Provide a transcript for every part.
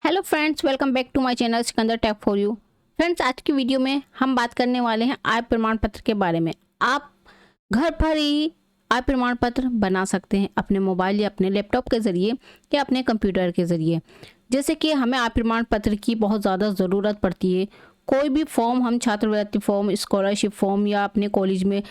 Hello friends, welcome back to my channel Sikandar tech for you. Friends, आज की video में हम बात करने वाले हैं आय प्रमाण पत्र के बारे में। आप घर पर ही आय प्रमाण पत्र बना सकते हैं अपने मोबाइल या अपने लैपटॉप के ज़रिए या अपने कंप्यूटर के ज़रिए। जैसे कि हमें आय प्रमाण पत्र की बहुत ज़्यादा ज़रूरत पड़ती है। कोई भी फॉर्म, हम छात्रवृत्ति फॉर्म, स्कॉलरशिप फॉर्म या अपने कॉलेज में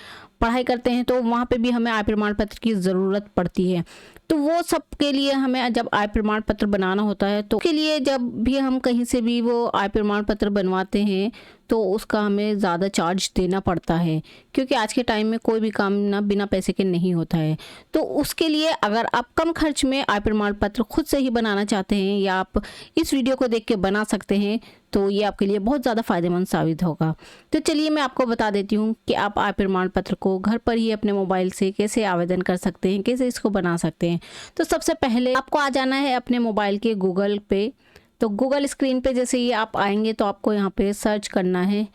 पढ़ाई करते हैं तो वहाँ पे भी हमें आय प्रमाण पत्र की ज़रूरत पड़ती है। तो वो सब के लिए हमें जब आय प्रमाण पत्र बनाना होता है तो उसके लिए जब भी हम कहीं से भी वो आय प्रमाण पत्र बनवाते हैं तो उसका हमें ज़्यादा चार्ज देना पड़ता है, क्योंकि आज के टाइम में कोई भी काम ना बिना पैसे के नहीं होता है। तो उसके लिए अगर आप कम खर्च में आय प्रमाण पत्र खुद से ही बनाना चाहते हैं या आप इस वीडियो को देख के बना सकते हैं तो ये आपके लिए बहुत ज़्यादा फ़ायदेमंद साबित होगा। तो चलिए मैं आपको बता देती हूँ कि आप आय प्रमाण पत्र को घर पर ही अपने मोबाइल से कैसे आवेदन कर सकते हैं, कैसे इसको बना सकते हैं। तो सबसे पहले आपको आ जाना है अपने मोबाइल के गूगल पे। तो गूगल स्क्रीन पे जैसे ही आप आएंगे तो आपको यहाँ पे सर्च करना है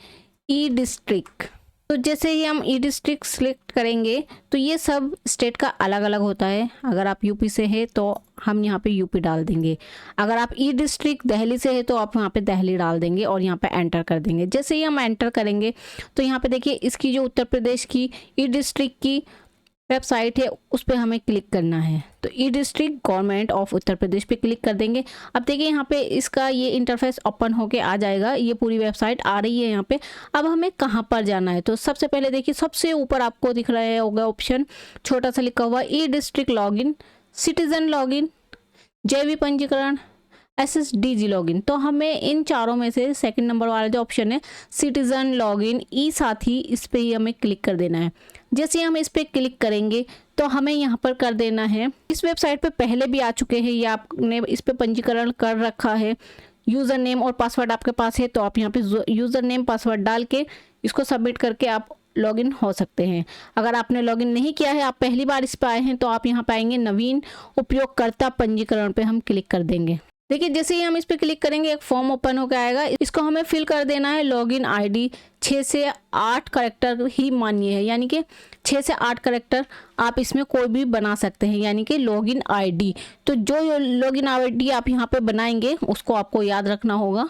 ई डिस्ट्रिक्ट। तो जैसे ही हम ई डिस्ट्रिक्ट सिलेक्ट करेंगे तो ये सब स्टेट का अलग अलग होता है। अगर आप यूपी से है तो हम यहाँ पे यूपी डाल देंगे। अगर आप ई डिस्ट्रिक्ट दिल्ली से है तो आप यहाँ पे दिल्ली डाल देंगे और यहाँ पे एंटर कर देंगे। जैसे ही हम एंटर करेंगे तो यहाँ पे देखिए इसकी जो उत्तर प्रदेश की ई डिस्ट्रिक्ट की वेबसाइट है उस पर हमें क्लिक करना है। तो ई district government of Uttar Pradesh पे क्लिक कर देंगे। अब देखिए यहाँ पे इसका ये इंटरफेस ओपन होके आ जाएगा, ये पूरी वेबसाइट आ रही है यहाँ पे। अब हमें कहाँ पर जाना है तो सबसे पहले देखिए सबसे ऊपर आपको दिख रहा होगा ऑप्शन, छोटा सा लिखा हुआ ई डिस्ट्रिक्ट लॉगिन, सिटीजन लॉगिन, जैवी पंजीकरण, SSDG लॉगिन। तो हमें इन चारों में से सेकंड नंबर वाला जो ऑप्शन है सिटीजन लॉगिन ई साथी, इस पे ही हमें क्लिक कर देना है। जैसे ही हम इस पे क्लिक करेंगे तो हमें यहाँ पर कर देना है, इस वेबसाइट पे पहले भी आ चुके हैं या आपने इस पे पंजीकरण कर रखा है, यूज़र नेम और पासवर्ड आपके पास है तो आप यहाँ पे यूज़र नेम पासवर्ड डाल के इसको सबमिट करके आप लॉगिन हो सकते हैं। अगर आपने लॉगिन नहीं किया है, आप पहली बार इस पर आए हैं तो आप यहाँ पे आएंगे नवीन उपयोगकर्ता पंजीकरण पे हम क्लिक कर देंगे। देखिए जैसे ही हम इस पर क्लिक करेंगे एक फॉर्म ओपन होकर आएगा, इसको हमें फिल कर देना है। लॉगिन आईडी 6 से 8 करेक्टर ही मान्य है, यानी कि 6 से 8 करेक्टर आप इसमें कोई भी बना सकते हैं, यानी कि लॉगिन आईडी। तो जो लॉगिन आईडी आप यहाँ पे बनाएंगे उसको आपको याद रखना होगा।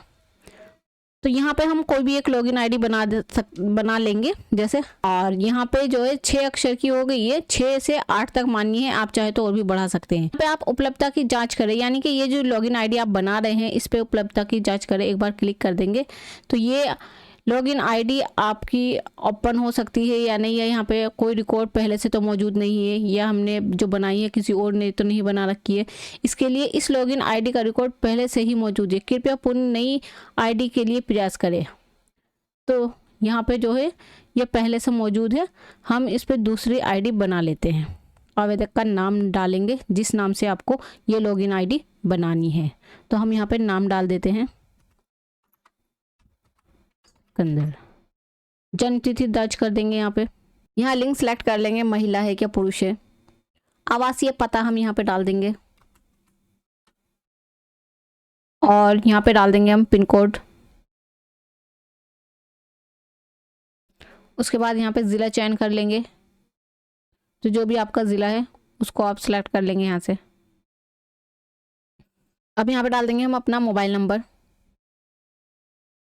तो यहाँ पे हम कोई भी एक लॉगिन आईडी बना लेंगे जैसे, और यहाँ पे जो है 6 अक्षर की हो गई है, 6 से 8 तक माननी है, आप चाहे तो और भी बढ़ा सकते हैं। यहाँ पे आप उपलब्धता की जांच करें, यानी कि ये जो लॉगिन आईडी आप बना रहे हैं इस पे उपलब्धता की जांच करें। एक बार क्लिक कर देंगे तो ये लॉगिन आईडी आपकी ओपन हो सकती है या नहीं है। यहाँ पे कोई रिकॉर्ड पहले से तो मौजूद नहीं है या हमने जो बनाई है किसी और ने तो नहीं बना रखी है, इसके लिए इस लॉगिन आईडी का रिकॉर्ड पहले से ही मौजूद है। कृपया पुनः नई आईडी के लिए प्रयास करें। तो यहाँ पे जो है ये पहले से मौजूद है, हम इस पर दूसरी आईडी बना लेते हैं। आवेदक का नाम डालेंगे जिस नाम से आपको ये लॉगिन आईडी बनानी है। तो हम यहाँ पे नाम डाल देते हैं कंदर। जन्म तिथि दर्ज कर देंगे यहाँ पे। यहाँ लिंग सेलेक्ट कर लेंगे, महिला है क्या पुरुष है। आवासीय पता हम यहाँ पे डाल देंगे और यहाँ पे डाल देंगे हम पिन कोड। उसके बाद यहाँ पे ज़िला चयन कर लेंगे, तो जो भी आपका ज़िला है उसको आप सिलेक्ट कर लेंगे यहाँ से। अब यहाँ पे डाल देंगे हम अपना मोबाइल नंबर।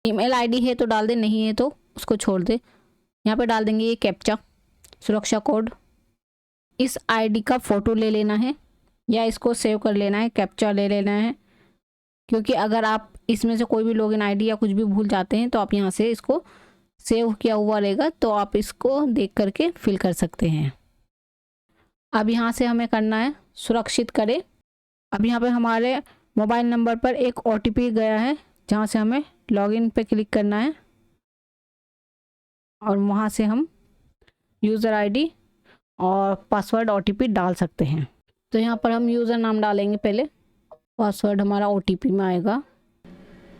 ईमेल आईडी है तो डाल दे, नहीं है तो उसको छोड़ दे। यहाँ पे डाल देंगे ये कैप्चा सुरक्षा कोड। इस आईडी का फ़ोटो ले लेना है या इसको सेव कर लेना है, कैप्चा ले लेना है, क्योंकि अगर आप इसमें से कोई भी लॉगिन आईडी या कुछ भी भूल जाते हैं तो आप यहाँ से इसको सेव किया हुआ रहेगा तो आप इसको देख करके फिल कर सकते हैं। अब यहाँ से हमें करना है सुरक्षित करें। अब यहाँ पे हमारे मोबाइल नंबर पर एक OTP गया है जहाँ से हमें लॉगिन पे क्लिक करना है और वहाँ से हम यूज़र आईडी और पासवर्ड OTP डाल सकते हैं। तो यहाँ पर हम यूज़र नाम डालेंगे, पहले पासवर्ड हमारा OTP में आएगा।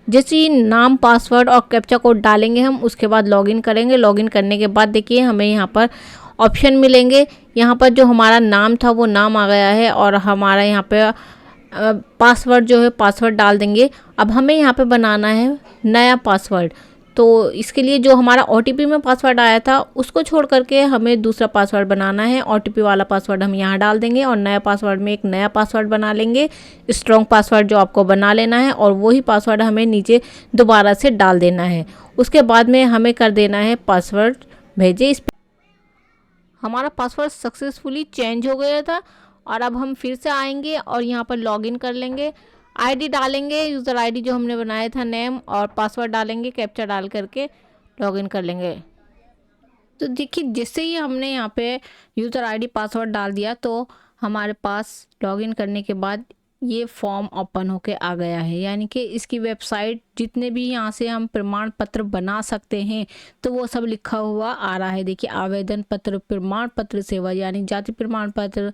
जैसे ही नाम, पासवर्ड और कैप्चा कोड डालेंगे हम, उसके बाद लॉगिन करेंगे। लॉगिन करने के बाद देखिए हमें यहाँ पर ऑप्शन मिलेंगे। यहाँ पर जो हमारा नाम था वो नाम आ गया है और हमारा यहाँ पे पासवर्ड जो है पासवर्ड डाल देंगे। अब हमें यहाँ पे बनाना है नया पासवर्ड। तो इसके लिए जो हमारा OTP में पासवर्ड आया था उसको छोड़ करके हमें दूसरा पासवर्ड बनाना है। OTP वाला पासवर्ड हम यहाँ डाल देंगे और नया पासवर्ड में एक नया पासवर्ड बना लेंगे, स्ट्रॉन्ग पासवर्ड जो आपको बना लेना है, और वही पासवर्ड हमें नीचे दोबारा से डाल देना है। उसके बाद में हमें कर देना है पासवर्ड भेजे। इस हमारा पासवर्ड सक्सेसफुली चेंज हो गया था और अब हम फिर से आएंगे और यहाँ पर लॉगिन कर लेंगे, आईडी डालेंगे, यूज़र आईडी जो हमने बनाया था, नेम, और पासवर्ड डालेंगे, कैप्चा डाल करके लॉगिन कर लेंगे। तो देखिए जैसे ही हमने यहाँ पे यूज़र आईडी पासवर्ड डाल दिया तो हमारे पास लॉगिन करने के बाद ये फॉर्म ओपन होके आ गया है, यानी कि इसकी वेबसाइट जितने भी यहाँ से हम प्रमाण पत्र बना सकते हैं तो वो सब लिखा हुआ आ रहा है। देखिए आवेदन पत्र, प्रमाण पत्र सेवा यानी जाति प्रमाण पत्र,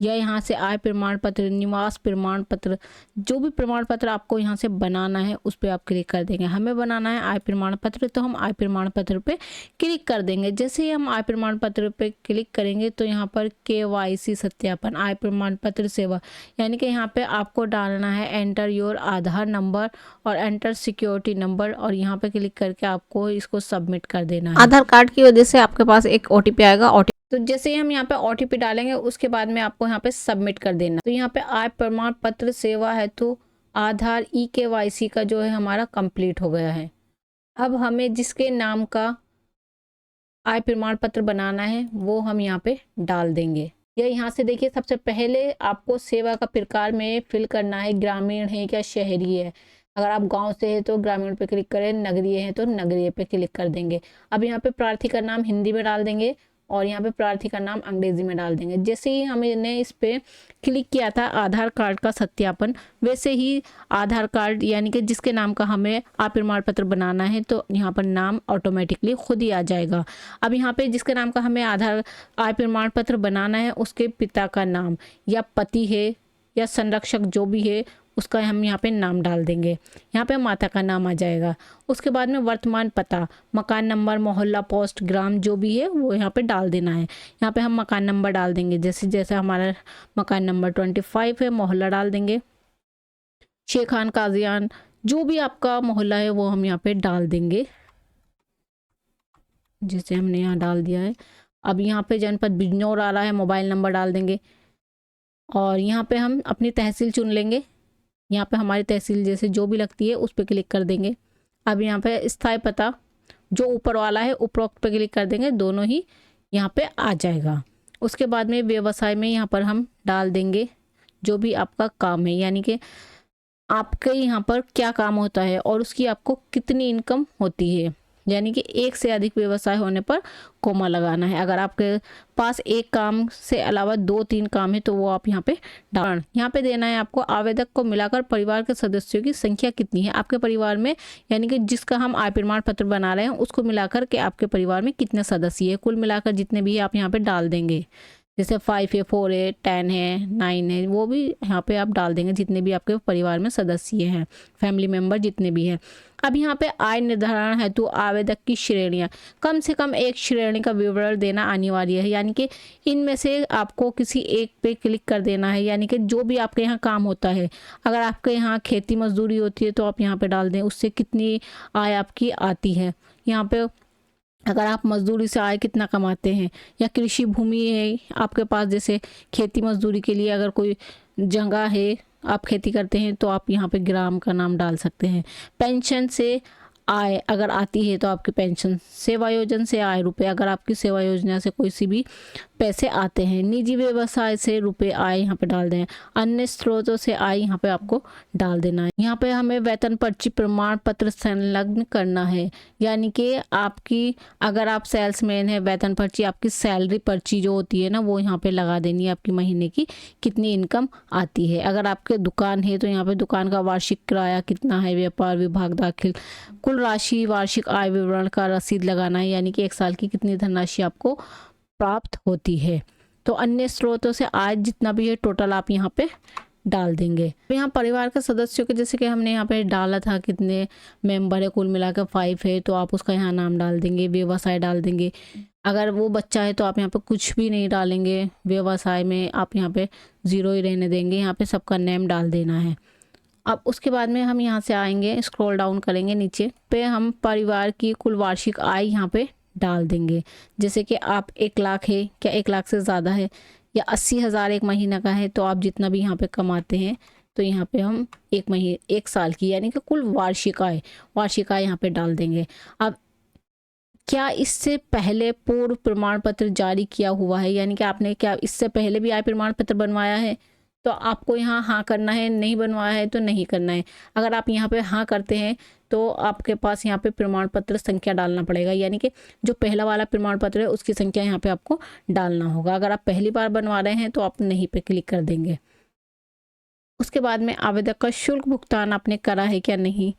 या यहाँ से आय प्रमाण पत्र, निवास प्रमाण पत्र, जो भी प्रमाण पत्र आपको यहाँ से बनाना है उस पर आप क्लिक कर देंगे। हमें बनाना है आय प्रमाण पत्र, तो हम आय प्रमाण पत्र पे क्लिक कर देंगे। जैसे ही हम आय प्रमाण पत्र पे क्लिक करेंगे तो यहाँ पर KYC सत्यापन, आय प्रमाण पत्र सेवा, यानी कि यहाँ पे आपको डालना है एंटर योर आधार नंबर और एंटर सिक्योरिटी नंबर, और यहाँ पे क्लिक करके आपको इसको सबमिट कर देना है। आधार कार्ड की वजह से आपके पास एक OTP आएगा। तो जैसे ही हम यहाँ पे OTP डालेंगे उसके बाद में आपको यहाँ पे सबमिट कर देना। तो यहाँ पे आय प्रमाण पत्र सेवा है तो आधार KYC का जो है हमारा कंप्लीट हो गया है। अब हमें जिसके नाम का आय प्रमाण पत्र बनाना है वो हम यहाँ पे डाल देंगे। या यहाँ से देखिए सबसे पहले आपको सेवा का प्रकार में फिल करना है, ग्रामीण है क्या शहरी है। अगर आप गांव से है तो ग्रामीण पे क्लिक करें, नगरीय है तो नगरीय पे क्लिक कर देंगे। अब यहाँ पे प्रार्थी का नाम हिंदी में डाल देंगे और यहाँ पे प्रार्थी का नाम अंग्रेजी में डाल देंगे। जैसे ही हमने इस पे क्लिक किया था आधार कार्ड का सत्यापन, वैसे ही आधार कार्ड यानी कि जिसके नाम का हमें आय प्रमाण पत्र बनाना है तो यहाँ पर नाम ऑटोमेटिकली खुद ही आ जाएगा। अब यहाँ पे जिसके नाम का हमें आय प्रमाण पत्र बनाना है उसके पिता का नाम या पति है या संरक्षक जो भी है उसका हम यहाँ पे नाम डाल देंगे। यहाँ पे माता का नाम आ जाएगा। उसके बाद में वर्तमान पता, मकान नंबर, मोहल्ला, पोस्ट, ग्राम जो भी है वो यहाँ पे डाल देना है। यहाँ पे हम मकान नंबर डाल देंगे, जैसे जैसे हमारा मकान नंबर 25 है, मोहल्ला डाल देंगे शेखान, काजियान, जो भी आपका मोहल्ला है वो हम यहाँ पे डाल देंगे, जैसे हमने यहाँ डाल दिया है। अब यहाँ पे जनपद बिजनौर आ रहा है, मोबाइल नंबर डाल देंगे और यहाँ पे हम अपनी तहसील चुन लेंगे। यहाँ पे हमारी तहसील जैसे जो भी लगती है उस पर क्लिक कर देंगे। अब यहाँ पे स्थायी पता जो ऊपर वाला है उपरोक्त पे क्लिक कर देंगे, दोनों ही यहाँ पे आ जाएगा। उसके बाद में व्यवसाय में यहाँ पर हम डाल देंगे जो भी आपका काम है, यानी कि आपके यहाँ पर क्या काम होता है और उसकी आपको कितनी इनकम होती है, यानी कि एक से अधिक व्यवसाय होने पर कोमा लगाना है। अगर आपके पास एक काम से अलावा 2-3 काम है तो वो आप यहाँ पे डाल। यहाँ पे देना है आपको आवेदक को मिलाकर परिवार के सदस्यों की संख्या कितनी है आपके परिवार में, यानी कि जिसका हम आय प्रमाण पत्र बना रहे हैं उसको मिलाकर के आपके परिवार में कितने सदस्य है, कुल मिलाकर जितने भी है आप यहाँ पे डाल देंगे। जैसे 5 है, 4 है, 10 है, 9 है, वो भी यहाँ पे आप डाल देंगे जितने भी आपके परिवार में सदस्य हैं, फैमिली मेम्बर जितने भी हैं। अब यहाँ पे आय निर्धारण हेतु आवेदक की श्रेणियाँ, कम से कम एक श्रेणी का विवरण देना अनिवार्य है, यानी कि इनमें से आपको किसी एक पे क्लिक कर देना है। यानी कि जो भी आपके यहाँ काम होता है, अगर आपके यहाँ खेती मजदूरी होती है तो आप यहाँ पे डाल दें उससे कितनी आय आपकी आती है। यहाँ पे अगर आप मजदूरी से आय कितना कमाते हैं, या कृषि भूमि है आपके पास, जैसे खेती मजदूरी के लिए अगर कोई जगह है आप खेती करते हैं तो आप यहाँ पे ग्राम का नाम डाल सकते हैं। पेंशन से आय अगर आती है तो आपकी पेंशन, सेवा योजना से आय रुपए, अगर आपकी सेवा योजना से कोई सी भी पैसे आते हैं, निजी व्यवसाय से रुपए आय यहाँ पे डाल दें, अन्य स्रोतों से आय यहाँ पे आपको डाल देना है। यहाँ पे हमें वेतन पर्ची प्रमाण पत्र संलग्न करना है, यानी कि आपकी अगर आप सेल्समैन है वेतन पर्ची, आपकी सैलरी पर्ची जो होती है ना वो यहाँ पे लगा देनी है, आपकी महीने की कितनी इनकम आती है। अगर आपके दुकान है तो यहाँ पे दुकान का वार्षिक किराया कितना है, व्यापार विभाग दाखिल, कुल राशि, वार्षिक आय विवरण का रसीद लगाना है, यानी कि 1 साल की कितनी धनराशि आपको प्राप्त होती है। तो अन्य स्रोतों से आय जितना भी है टोटल आप यहाँ पे डाल देंगे। यहाँ परिवार के सदस्यों के जैसे कि हमने यहाँ पे डाला था कितने मेंबर है, कुल मिलाकर 5 है तो आप उसका यहाँ नाम डाल देंगे, व्यवसाय डाल देंगे। अगर वो बच्चा है तो आप यहाँ पे कुछ भी नहीं डालेंगे, व्यवसाय में आप यहाँ पे 0 ही रहने देंगे, यहाँ पे सबका नेम डाल देना है। अब उसके बाद में हम यहाँ से आएंगे, स्क्रॉल डाउन करेंगे नीचे पे, हम परिवार की कुल वार्षिक आय यहाँ पे डाल देंगे। जैसे कि आप 1 लाख है, क्या 1 लाख से ज़्यादा है, या 80,000 एक महीना का है, तो आप जितना भी यहाँ पे कमाते हैं तो यहाँ पे हम 1 साल की यानी कि कुल वार्षिक आय यहाँ पे डाल देंगे। अब क्या इससे पहले पूर्व प्रमाण पत्र जारी किया हुआ है, यानी कि आपने क्या इससे पहले भी आय प्रमाण पत्र बनवाया है, तो आपको यहाँ हाँ करना है, नहीं बनवाया है तो नहीं करना है। अगर आप यहाँ पे हाँ करते हैं तो आपके पास यहाँ पे प्रमाण पत्र संख्या डालना पड़ेगा, यानी कि जो पहला वाला प्रमाण पत्र है उसकी संख्या यहाँ पे आपको डालना होगा। अगर आप पहली बार बनवा रहे हैं तो आप नहीं पे क्लिक कर देंगे। उसके बाद में आवेदक का शुल्क भुगतान आपने करा है क्या नहीं,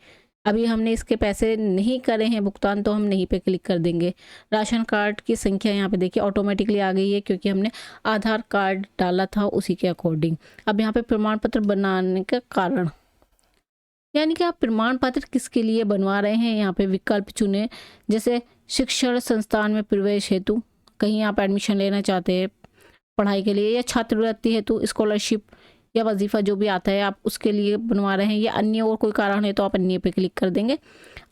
अभी हमने इसके पैसे नहीं करे हैं भुगतान, तो हम नहीं पे क्लिक कर देंगे। राशन कार्ड की संख्या यहाँ पे देखिए ऑटोमेटिकली आ गई है, क्योंकि हमने आधार कार्ड डाला था उसी के अकॉर्डिंग। अब यहाँ पे प्रमाण पत्र बनाने का कारण, यानी कि आप प्रमाण पत्र किसके लिए बनवा रहे हैं, यहाँ पे विकल्प चुने। जैसे शिक्षण संस्थान में प्रवेश हेतु, कहीं आप एडमिशन लेना चाहते हैं पढ़ाई के लिए, या छात्रवृत्ति हेतु, स्कॉलरशिप या वजीफ़ा जो भी आता है आप उसके लिए बनवा रहे हैं, या अन्य और कोई कारण है तो आप अन्य पे क्लिक कर देंगे।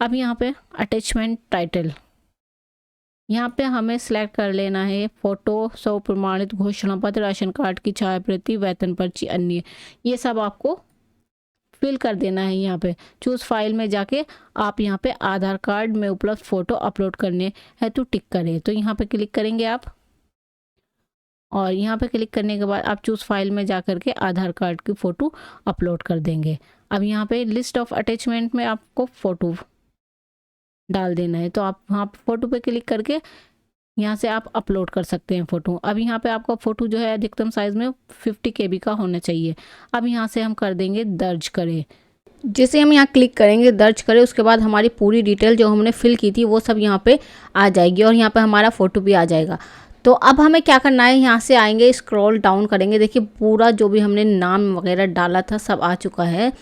अब यहाँ पे अटैचमेंट टाइटल, यहाँ पे हमें सेलेक्ट कर लेना है फ़ोटो, स्व प्रमाणित घोषणा पत्र, राशन कार्ड की छायाप्रति, वेतन पर्ची, अन्य, ये सब आपको फिल कर देना है। यहाँ पे चूज़ फाइल में जाके आप यहाँ पे आधार कार्ड में उपलब्ध फ़ोटो अपलोड करने हेतु टिक करें, तो यहाँ पे क्लिक करेंगे आप, और यहाँ पे क्लिक करने के बाद आप चूज़ फाइल में जा कर के आधार कार्ड की फ़ोटो अपलोड कर देंगे। अब यहाँ पे लिस्ट ऑफ अटैचमेंट में आपको फ़ोटो डाल देना है, तो आप वहाँ फ़ोटो पे क्लिक करके यहाँ से आप अपलोड कर सकते हैं फ़ोटो। अब यहाँ पे आपका फ़ोटो जो है अधिकतम साइज़ में 50 KB का होना चाहिए। अब यहाँ से हम कर देंगे दर्ज करें। जैसे हम यहाँ क्लिक करेंगे दर्ज करें, उसके बाद हमारी पूरी डिटेल जो हमने फिल की थी वो सब यहाँ पे आ जाएगी, और यहाँ पे हमारा फ़ोटो भी आ जाएगा। तो अब हमें क्या करना है, यहाँ से आएंगे, स्क्रॉल डाउन करेंगे, देखिए पूरा जो भी हमने नाम वगैरह डाला था सब आ चुका है।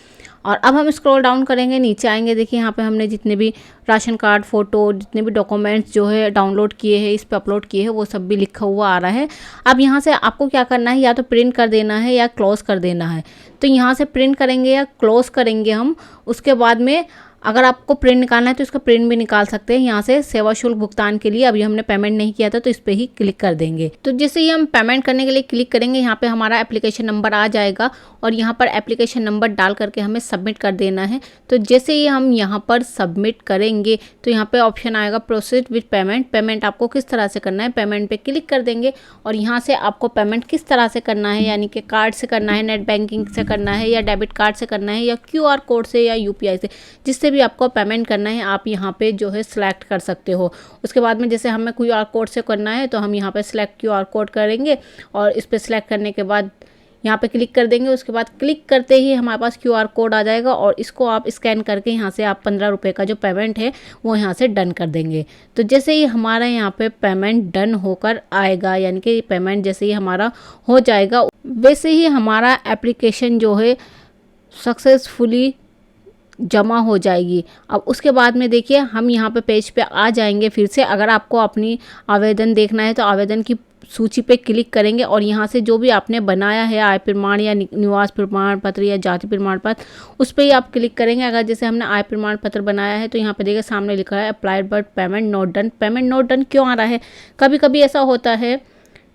और अब हम स्क्रॉल डाउन करेंगे, नीचे आएंगे, देखिए यहाँ पे हमने जितने भी राशन कार्ड, फ़ोटो, जितने भी डॉक्यूमेंट्स जो है डाउनलोड किए हैं, इस पे अपलोड किए हैं, वो सब भी लिखा हुआ आ रहा है। अब यहाँ से आपको क्या करना है, या तो प्रिंट कर देना है या क्लोज़ कर देना है। तो यहाँ से प्रिंट करेंगे या क्लोज़ करेंगे हम। उसके बाद में अगर आपको प्रिंट निकालना है तो इसका प्रिंट भी निकाल सकते हैं। यहाँ से सेवा शुल्क भुगतान के लिए अभी हमने पेमेंट नहीं किया था तो इस पर ही क्लिक कर देंगे। तो जैसे ही हम पेमेंट करने के लिए क्लिक करेंगे, यहाँ पे हमारा एप्लीकेशन नंबर आ जाएगा, और यहाँ पर एप्लीकेशन नंबर डाल करके हमें सबमिट कर देना है। तो जैसे ही हम यहाँ पर सबमिट करेंगे तो यहाँ पे ऑप्शन आएगा प्रोसीड विथ पेमेंट। पेमेंट आपको किस तरह से करना है, पेमेंट पे क्लिक कर देंगे, और यहाँ से आपको पेमेंट किस तरह से करना है, यानी कि कार्ड से करना है, नेट बैंकिंग से करना है, या डेबिट कार्ड से करना है, या QR कोड से, या UPI से, जिससे भी आपको पेमेंट करना है आप यहाँ पे जो है सिलेक्ट कर सकते हो। उसके बाद में जैसे हमें QR कोड से करना है तो हम यहाँ पे सिलेक्ट QR कोड करेंगे, और इस पर सिलेक्ट करने के बाद यहाँ पे क्लिक कर देंगे। उसके बाद क्लिक करते ही हमारे पास QR कोड आ जाएगा, और इसको आप स्कैन करके यहाँ से आप 15 रुपये का जो पेमेंट है वो यहाँ से डन कर देंगे। तो जैसे ही हमारा यहाँ पे पेमेंट डन होकर आएगा, यानी कि पेमेंट जैसे ही हमारा हो जाएगा, वैसे ही हमारा एप्लीकेशन जो है सक्सेसफुली जमा हो जाएगी। अब उसके बाद में देखिए हम यहाँ पे पेज पे आ जाएंगे फिर से। अगर आपको अपनी आवेदन देखना है तो आवेदन की सूची पे क्लिक करेंगे, और यहाँ से जो भी आपने बनाया है आय प्रमाण या निवास प्रमाण पत्र या जाति प्रमाण पत्र, उस पर ही आप क्लिक करेंगे। अगर जैसे हमने आय प्रमाण पत्र बनाया है तो यहाँ पे देखिए सामने लिखा है applied but payment not done. Payment not done क्यों आ रहा है, कभी कभी ऐसा होता है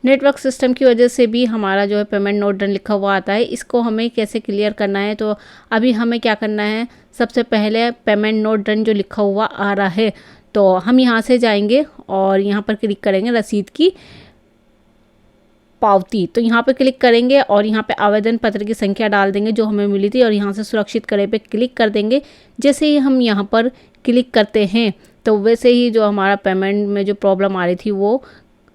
नेटवर्क सिस्टम की वजह से भी हमारा जो है पेमेंट नॉट डन लिखा हुआ आता है। इसको हमें कैसे क्लियर करना है, तो अभी हमें क्या करना है, सबसे पहले पेमेंट नॉट डन जो लिखा हुआ आ रहा है तो हम यहाँ से जाएंगे और यहाँ पर क्लिक करेंगे रसीद की पावती। तो यहाँ पे क्लिक करेंगे और यहाँ पे आवेदन पत्र की संख्या डाल देंगे जो हमें मिली थी, और यहाँ से सुरक्षित करे पे क्लिक कर देंगे। जैसे ही हम यहाँ पर क्लिक करते हैं तो वैसे ही जो हमारा पेमेंट में जो प्रॉब्लम आ रही थी वो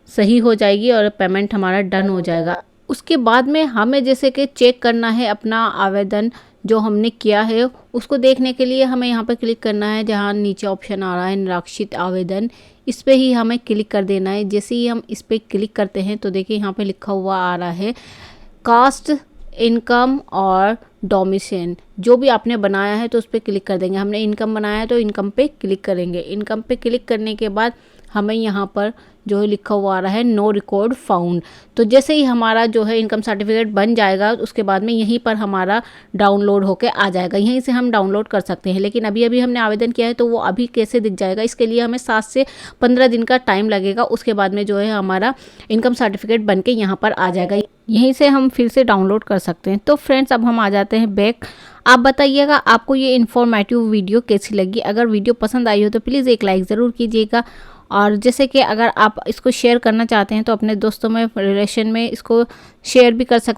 सही हो जाएगी और पेमेंट हमारा डन हो जाएगा। उसके बाद में हमें जैसे कि चेक करना है अपना आवेदन जो हमने किया है, उसको देखने के लिए हमें यहाँ पर क्लिक करना है जहाँ नीचे ऑप्शन आ रहा है निराक्षित आवेदन, इस पर ही हमें क्लिक कर देना है। जैसे ही हम इस पर क्लिक करते हैं तो देखिए यहाँ पे लिखा हुआ आ रहा है कास्ट, इनकम और डोमिसाइल, जो भी आपने बनाया है तो उस पर क्लिक कर देंगे। हमने इनकम बनाया है तो इनकम पे क्लिक करेंगे। इनकम पे क्लिक करने के बाद हमें यहाँ पर जो है लिखा हुआ आ रहा है नो रिकॉर्ड फाउंड। तो जैसे ही हमारा जो है इनकम सर्टिफिकेट बन जाएगा उसके बाद में यहीं पर हमारा डाउनलोड होके आ जाएगा, यहीं से हम डाउनलोड कर सकते हैं। लेकिन अभी अभी हमने आवेदन किया है तो वो अभी कैसे दिख जाएगा, इसके लिए हमें 7 से 15 दिन का टाइम लगेगा। उसके बाद में जो है हमारा इनकम सर्टिफिकेट बन के यहाँ पर आ जाएगा, यहीं से हम फिर से डाउनलोड कर सकते हैं। तो फ्रेंड्स अब हम आ जाते हैं बैक। आप बताइएगा आपको ये इन्फॉर्मेटिव वीडियो कैसी लगी। अगर वीडियो पसंद आई हो तो प्लीज़ एक लाइक ज़रूर कीजिएगा। और जैसे कि अगर आप इसको शेयर करना चाहते हैं तो अपने दोस्तों में, रिलेशन में इसको शेयर भी कर सकते हैं।